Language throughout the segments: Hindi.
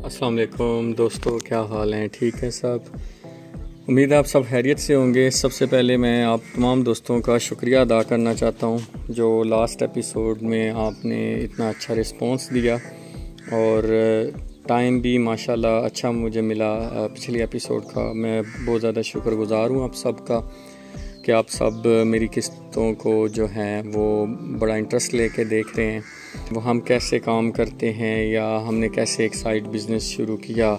अस्सलाम वालेकुम दोस्तों, क्या हाल हैं? ठीक है सब। उम्मीद है आप सब खैरियत से होंगे। सबसे पहले मैं आप तमाम दोस्तों का शुक्रिया अदा करना चाहता हूं जो लास्ट एपिसोड में आपने इतना अच्छा रिस्पांस दिया और टाइम भी माशाल्लाह अच्छा मुझे मिला पिछले एपिसोड का। मैं बहुत ज़्यादा शुक्रगुज़ार हूं आप सब का कि आप सब मेरी किस्तों को जो है वो बड़ा इंटरेस्ट लेके देख रहे हैं, वो हम कैसे काम करते हैं या हमने कैसे एक साइड बिज़नेस शुरू किया।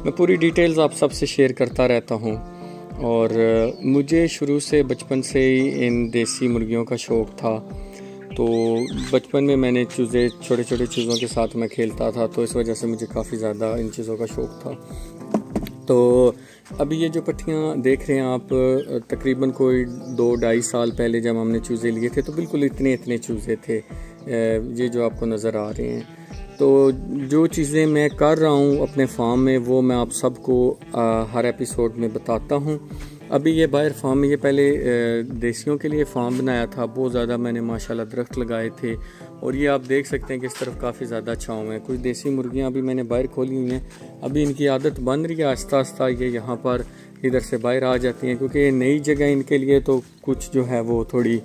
मैं पूरी डिटेल्स आप सब से शेयर करता रहता हूं और मुझे शुरू से बचपन से ही इन देसी मुर्गियों का शौक़ था। तो बचपन में मैंने छोटे छोटे चीज़ों के साथ मैं खेलता था, तो इस वजह से मुझे काफ़ी ज़्यादा इन चीज़ों का शौक़ था। तो अभी ये जो पट्टियाँ देख रहे हैं आप, तकरीबन कोई 2-2.5 साल पहले जब हमने चूज़े लिए थे तो बिल्कुल इतने चूज़े थे ये जो आपको नज़र आ रहे हैं। तो जो चीज़ें मैं कर रहा हूँ अपने फार्म में वो मैं आप सबको हर एपिसोड में बताता हूँ। अभी ये बाहर फार्म में, ये पहले देसियों के लिए फार्म बनाया था। बहुत ज़्यादा मैंने माशाल्लाह दरख्त लगाए थे और ये आप देख सकते हैं कि इस तरफ काफ़ी ज़्यादा छाँव है। कुछ देसी मुर्गियाँ अभी मैंने बाहर खोली हुई हैं। अभी इनकी आदत बन रही है आहिस्ता आहिस्ता, ये यहाँ पर इधर से बाहर आ जाती हैं क्योंकि नई जगह इनके लिए। तो कुछ जो है वो थोड़ी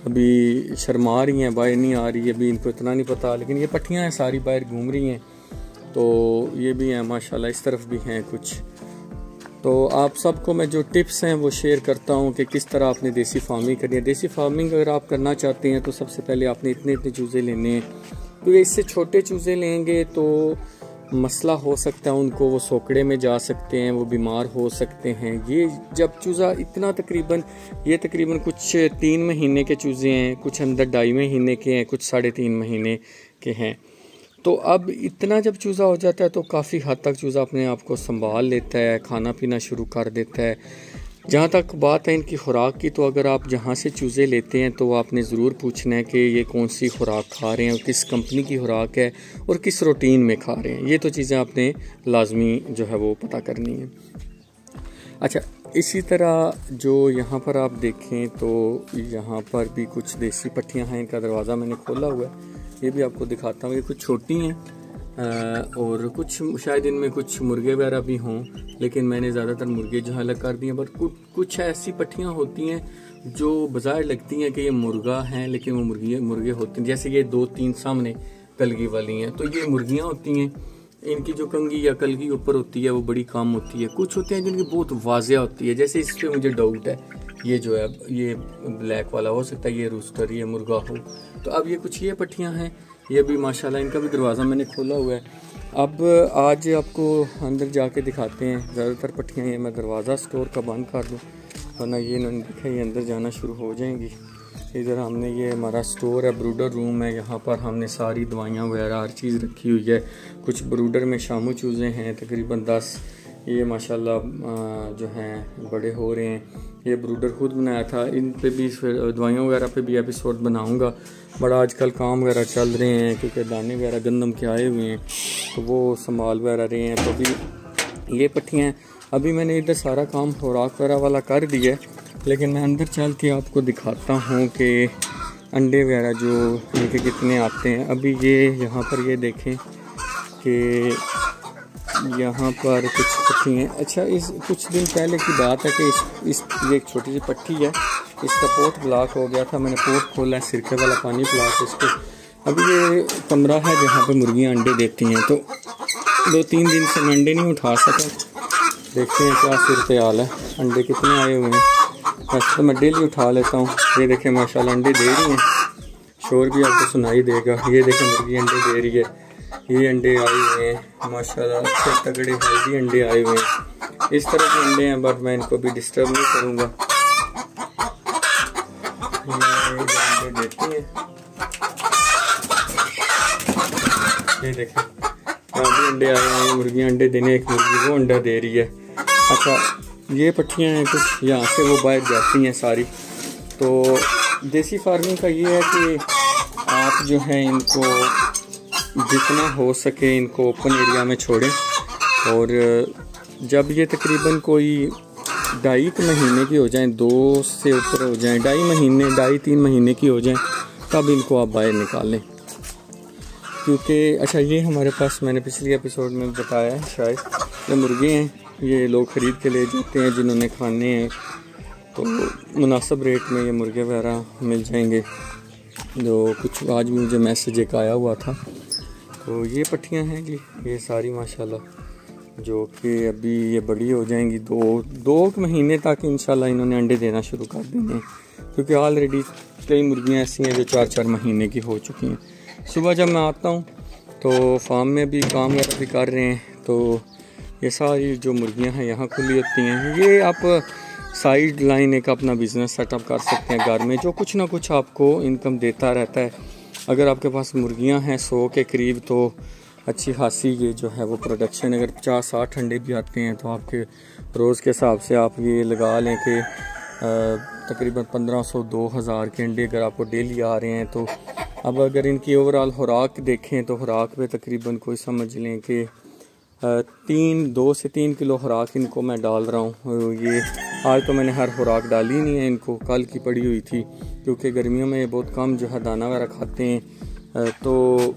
अभी शर्मा रही हैं, बाहर नहीं आ रही है, अभी इनको इतना नहीं पता। लेकिन ये पट्टियाँ हैं सारी बाहर घूम रही हैं, तो ये भी हैं माशाल्लाह, इस तरफ भी हैं कुछ। तो आप सबको मैं जो टिप्स हैं वो शेयर करता हूं कि किस तरह आपने देसी फार्मिंग करनी है। देसी फार्मिंग अगर आप करना चाहते हैं तो सबसे पहले आपने इतने चूज़े लेने हैं, क्योंकि इससे छोटे चूज़े लेंगे तो मसला हो सकता है उनको, वो सोकड़े में जा सकते हैं, वो बीमार हो सकते हैं। ये जब चूज़ा इतना तकरीबन कुछ 3 महीने के चूज़े हैं, कुछ अंदर 2.5 महीने के हैं, कुछ 3.5 महीने के हैं। तो अब इतना जब चूज़ा हो जाता है तो काफ़ी हद तक चूज़ा अपने आप को संभाल लेता है, खाना पीना शुरू कर देता है। जहाँ तक बात है इनकी खुराक की, तो अगर आप जहाँ से चूज़े लेते हैं तो आपने ज़रूर पूछना है कि ये कौन सी खुराक खा रहे हैं और किस कंपनी की खुराक है और किस रूटीन में खा रहे हैं। ये तो चीज़ें आपने लाजमी जो है वो पता करनी है। अच्छा, इसी तरह जो यहाँ पर आप देखें तो यहाँ पर भी कुछ देसी पट्टियाँ हैं। इनका दरवाज़ा मैंने खोला हुआ है, ये भी आपको दिखाता हूँ। ये कुछ छोटी हैं और कुछ शायद इनमें कुछ मुर्गे वगैरह भी हों, लेकिन मैंने ज़्यादातर मुर्गे जो है अलग कर दिए। बट कुछ ऐसी पट्टियाँ होती हैं जो बाज़ार लगती हैं कि ये मुर्गा हैं, लेकिन वो मुर्गे होते हैं। जैसे ये 2-3 सामने कलगी वाली हैं, तो ये मुर्गियाँ होती हैं। इनकी जो कंगी या कलगी ऊपर होती है वो बड़ी कम होती है। कुछ होते हैं जिनकी बहुत वाज़िया होती है, जैसे इस पर मुझे डाउट है, ये जो है ये ब्लैक वाला हो सकता है, ये रूस्टर, ये मुर्गा हो। तो अब ये कुछ ये पट्टियाँ हैं, ये भी माशाल्लाह इनका भी दरवाज़ा मैंने खोला हुआ है। अब आज आपको अंदर जाके दिखाते हैं। ज़्यादातर पट्टियाँ ये मैं दरवाज़ा स्टोर का बंद कर दूँ, वरना ये इन्होंने देखा ये अंदर जाना शुरू हो जाएंगी। इधर हमने, ये हमारा स्टोर है, ब्रूडर रूम है। यहाँ पर हमने सारी दवाइयाँ वगैरह हर चीज़ रखी हुई है। कुछ ब्रूडर में शामू चूज़े हैं तकरीबन 10, ये माशाल्लाह जो हैं बड़े हो रहे हैं। ये ब्रूडर खुद बनाया था। इन पे भी फिर दवाइयों वगैरह पे भी एपिसोड बनाऊंगा। बड़ा आजकल काम वगैरह चल रहे हैं क्योंकि दाने वगैरह गंदम के आए हुए हैं, तो वो संभाल वगैरह रहे हैं। तो अभी ये पट्टियाँ, अभी मैंने इधर सारा काम खुराक वगैरह वाला कर दिया है, लेकिन मैं अंदर चल के आपको दिखाता हूँ कि अंडे वगैरह जो इनके कितने आते हैं। अभी ये यहाँ पर ये देखें कि यहाँ पर कुछ पट्टी हैं। अच्छा, इस कुछ दिन पहले की बात है कि ये एक छोटी सी पट्टी है, इसका पोर्ट ब्लॉक हो गया था। मैंने पोर्ट खोला है, सिरके वाला पानी पिला के इसको। अभी ये कमरा है जहाँ पे मुर्गियाँ अंडे देती हैं, तो 2-3 दिन से मैं अंडे नहीं उठा सका। देखते हैं क्या सूरत हाल है, अंडे कितने आए हुए हैं। वैसे तो मैं डेली उठा लेता हूँ। ये देखें माशाल्लाह अंडे दे रही हैं, शोर भी आपको सुनाई देगा। ये देखें मुर्गी अंडे दे रही है, ये अंडे आए हुए हैं माशाल्लाह, अच्छे तगड़े हेल्दी अंडे आए हुए हैं। इस तरह के अंडे हैं, बट मैं इनको भी डिस्टर्ब नहीं करूँगा। अंडे देती हैं, ये देखें अभी अंडे आए हैं। मुर्गियाँ अंडे देने, एक मुर्गी वो अंडा दे रही है। अच्छा, ये पट्टियाँ हैं कुछ, यहाँ से वो बाहर जाती हैं सारी। तो देसी फार्मिंग का ये है कि आप जो है इनको जितना हो सके इनको ओपन एरिया में छोड़ें, और जब ये तकरीबन कोई 2.5 महीने की हो जाएं, 2 से ऊपर हो जाएं, 2.5 महीने 2.5-3 महीने की हो जाएं, तब इनको आप बाहर निकालें। क्योंकि अच्छा ये हमारे पास मैंने पिछले एपिसोड में बताया है शायद, ये मुर्गे हैं, ये लोग ख़रीद के ले जाते हैं जिन्होंने खाने हैं, तो मुनासिब रेट में ये मुर्गे वगैरह मिल जाएंगे। जो कुछ आज भी मुझे मैसेज एक आया हुआ था। तो ये पट्टियाँ हैं जी, ये सारी माशाल्लाह, जो कि अभी ये बड़ी हो जाएंगी, दो महीने तक इंशाल्लाह इन्होंने अंडे देना शुरू कर देंगे, क्योंकि ऑलरेडी कई मुर्गियाँ ऐसी हैं जो 4-4 महीने की हो चुकी हैं। सुबह जब मैं आता हूँ तो फार्म में भी काम वगैरह भी कर रहे हैं, तो ये सारी जो मुर्गियाँ हैं यहाँ खुली होती हैं। ये आप साइड लाइन एक अपना बिज़नेस सेटअप कर सकते हैं घर में, जो कुछ ना कुछ आपको इनकम देता रहता है। अगर आपके पास मुर्गियाँ हैं 100 के करीब, तो अच्छी खासी ये जो है वो प्रोडक्शन, अगर 50-60 अंडे भी आते हैं तो आपके रोज़ के हिसाब से आप ये लगा लें कि तकरीबन 1500-2000 के अंडे अगर आपको डेली आ रहे हैं। तो अब अगर इनकी ओवरऑल खुराक देखें तो खुराक पे तकरीबन कोई समझ लें कि 2 से 3 किलो खुराक इनको मैं डाल रहा हूँ। ये आज तो मैंने हर खुराक डाली नहीं है, इनको कल की पड़ी हुई थी, क्योंकि गर्मियों में ये बहुत कम जो है दाना वगैरह खाते हैं। तो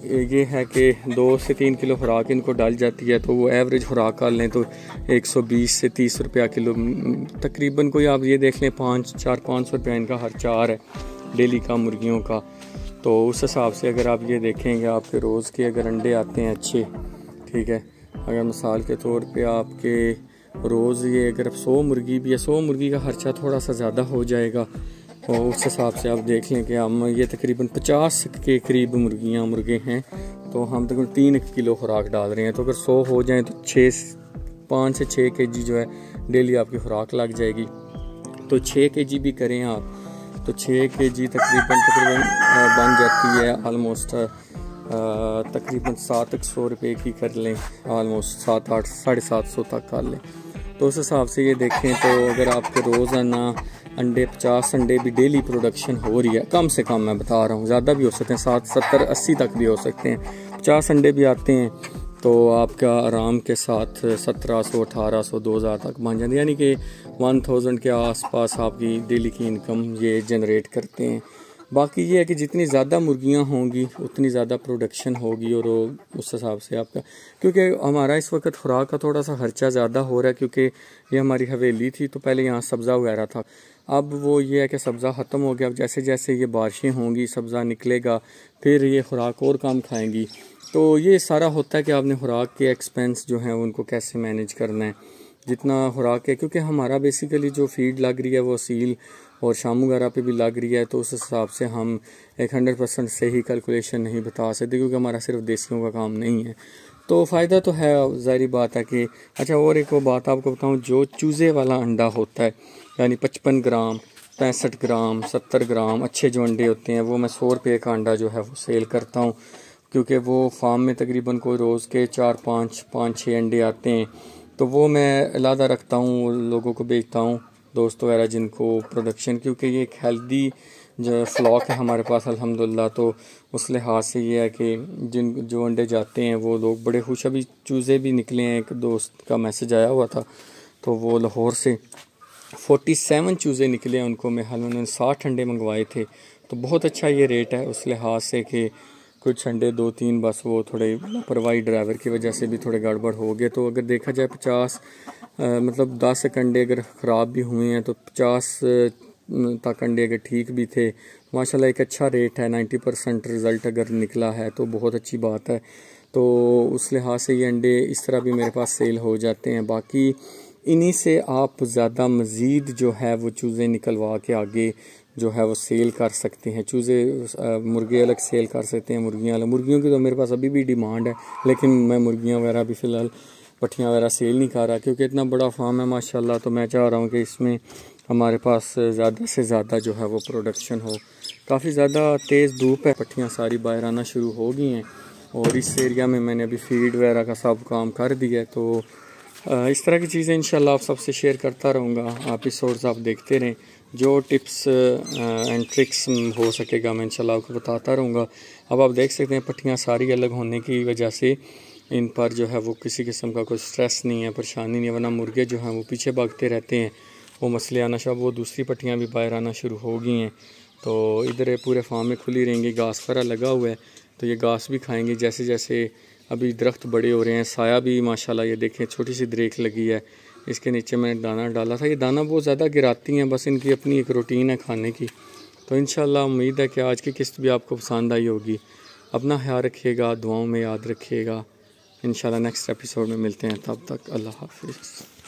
ये है कि 2 से 3 किलो खुराक इनको डाल जाती है, तो वो एवरेज खुराक कर लें तो 120 से 30 रुपया किलो तकरीबन, कोई आप ये देख लें 500 रुपया इनका खर्चा है डेली का मुर्गियों का। तो उस हिसाब से अगर आप ये देखेंगे आपके रोज़ के अगर अंडे आते हैं अच्छे, ठीक है, अगर मिसाल के तौर पे आपके रोज़ ये अगर 100 मुर्गी भी है, 100 मुर्गी का खर्चा थोड़ा सा ज़्यादा हो जाएगा, और उस हिसाब से आप देख लें कि हम ये तकरीबन 50 के करीब मुर्गे हैं, तो हम तकरीबन 3 किलो खुराक डाल रहे हैं। तो अगर 100 हो जाए तो 5 से 6 kg जो है डेली आपकी खुराक लग जाएगी। तो 6 kg भी करें आप तो 6 kg तकरीबन बन जाती है ऑलमोस्ट तकरीबन 700 रुपये की कर लें, ऑलमोस्ट 7-8 750 तक कर लें। तो उस हिसाब से ये देखें तो अगर आपके रोज़ाना अंडे 50 अंडे भी डेली प्रोडक्शन हो रही है, कम से कम मैं बता रहा हूँ, ज़्यादा भी हो सकते हैं, 60 70 80 तक भी हो सकते हैं, 50 अंडे भी आते हैं तो आपका आराम के साथ 1700 1800 2000 तक बन जाती है, यानी कि 1000 के आसपास आपकी डेली की इनकम ये जनरेट करते हैं। बाकी ये है कि जितनी ज़्यादा मुर्गियां होंगी उतनी ज़्यादा प्रोडक्शन होगी, और उस हिसाब से आपका, क्योंकि हमारा इस वक्त खुराक का थोड़ा सा खर्चा ज़्यादा हो रहा है, क्योंकि ये हमारी हवेली थी तो पहले यहाँ सब्ज़ा वगैरह था, अब वो ये है कि सब्ज़ा ख़त्म हो गया। अब जैसे जैसे ये बारिशें होंगी सब्ज़ा निकलेगा, फिर ये खुराक और कम खाएंगी। तो ये सारा होता है कि आपने खुराक के एक्सपेंस जो हैं उनको कैसे मैनेज करना है, जितना खुराक है, क्योंकि हमारा बेसिकली जो फीड लग रही है वो सील और शाम वगैरह पे भी लग रही है, तो उस हिसाब से हम एक 100% सही कैलकुलेशन नहीं बता सकते, क्योंकि हमारा सिर्फ देसियों का काम नहीं है। तो फ़ायदा तो है, ज़ाहिर बात है कि अच्छा। और एक वो बात आपको बताऊं, जो चूज़े वाला अंडा होता है, यानी 55 ग्राम 65 ग्राम 70 ग्राम अच्छे जो अंडे होते हैं, वो मैं 100 रुपये का अंडा जो है वो सेल करता हूँ, क्योंकि वो फार्म में तकरीबन कोई रोज़ के 4-5-6 अंडे आते हैं, तो वो मैं अलहदा रखता हूँ, लोगों को बेचता हूँ, दोस्त वगैरह जिनको प्रोडक्शन, क्योंकि ये एक हेल्दी जो फ्लॉक है हमारे पास अल्हम्दुलिल्लाह। तो उस लिहाज से ये है कि जो अंडे जाते हैं वो लोग बड़े खुश। अभी चूज़े भी निकले हैं, एक दोस्त का मैसेज आया हुआ था, तो वो लाहौर से 47 चूज़े निकले हैं उनको, मैं हाल में उन्होंने 60 अंडे मंगवाए थे, तो बहुत अच्छा ये रेट है उस लिहाज से कि कुछ अंडे 2-3 बस वो थोड़े लापरवाही ड्राइवर की वजह से भी थोड़े गड़बड़ हो गए। तो अगर देखा जाए 50 मतलब 10 अंडे अगर ख़राब भी हुए हैं तो 50 तक अंडे अगर ठीक भी थे, माशाल्लाह एक अच्छा रेट है। 90% रिज़ल्ट अगर निकला है तो बहुत अच्छी बात है। तो उस लिहाज से ये अंडे इस तरह भी मेरे पास सेल हो जाते हैं। बाकी इन्हीं से आप ज़्यादा मज़ीद जो है वो चूज़े निकलवा के आगे जो है वो सेल कर सकते हैं। चूज़े मुर्गे अलग सेल कर सकते हैं, मुर्गियाँ अलग। मुर्गियों की तो मेरे पास अभी भी डिमांड है, लेकिन मैं मुर्गियाँ वगैरह भी फ़िलहाल पट्टियाँ वगैरह सेल नहीं कर रहा, क्योंकि इतना बड़ा फार्म है माशाल्लाह। तो मैं चाह रहा हूँ कि इसमें हमारे पास ज़्यादा से ज़्यादा जो है वो प्रोडक्शन हो। काफ़ी ज़्यादा तेज़ धूप है, पट्टियाँ सारी बाहर आना शुरू हो गई हैं, और इस एरिया में मैंने अभी फीड वगैरह का सब काम कर दिया है। तो इस तरह की चीज़ें इंशाल्लाह आप सबसे शेयर करता रहूँगा। एपिसोड्स आप देखते रहें, जो टिप्स एंड ट्रिक्स हो सकेगा मैं इंशाल्लाह आपको बताता रहूँगा। अब आप देख सकते हैं पट्टियाँ सारी अलग होने की वजह से इन पर जो है वो किसी किस्म का कोई स्ट्रेस नहीं है, परेशानी नहीं है, वरना मुर्गे जो हैं वो पीछे भागते रहते हैं, वो मसले आना शुरू। वो दूसरी पट्टियाँ भी बाहर आना शुरू हो गई हैं, तो इधर पूरे फार्म में खुली रहेंगी, घास फरा लगा हुआ है। तो ये घास भी खाएंगी। जैसे जैसे अभी दरख्त बड़े हो रहे हैं, साया भी माशाल्लाह, ये देखें छोटी सी दरेख लगी है, इसके नीचे मैंने दाना डाला था। ये दाना बहुत ज़्यादा गिराती हैं, बस इनकी अपनी एक रूटीन है खाने की। तो इंशाल्लाह उम्मीद है कि आज की किस्त भी आपको पसंद आई होगी। अपना ख्याल रखिएगा, दुआओं में याद रखिएगा। इंशाल्लाह नेक्स्ट एपिसोड में मिलते हैं, तब तक अल्लाह हाफिज़।